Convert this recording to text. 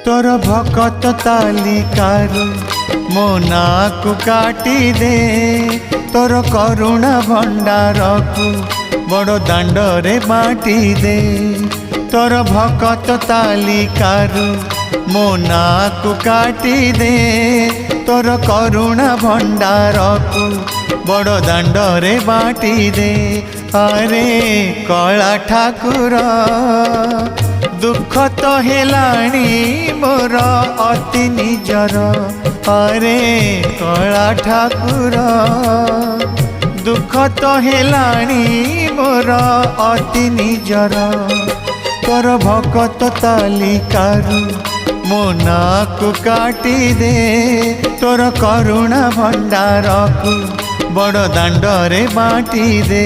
तोर भकत तालिकारु मो नाकु काटी दे तोर करुणा भंडार को बड़ दांडरे बाटी दे। तोर भकत तालिकारु मो नाकु काटी दे तोर करुणा भंडार को बड़ दांडरे बाटी दे। अरे कला ठाकुर दुख तो हेलाणी मोर अति निजर। अरे कला ठाकुर दुख तो हेलाणी मोर अति निजर। तोर भकत तालिकारु मो नाकु काटी दे तोर करुणा भंडार को बड़ दांडरे बाटी दे।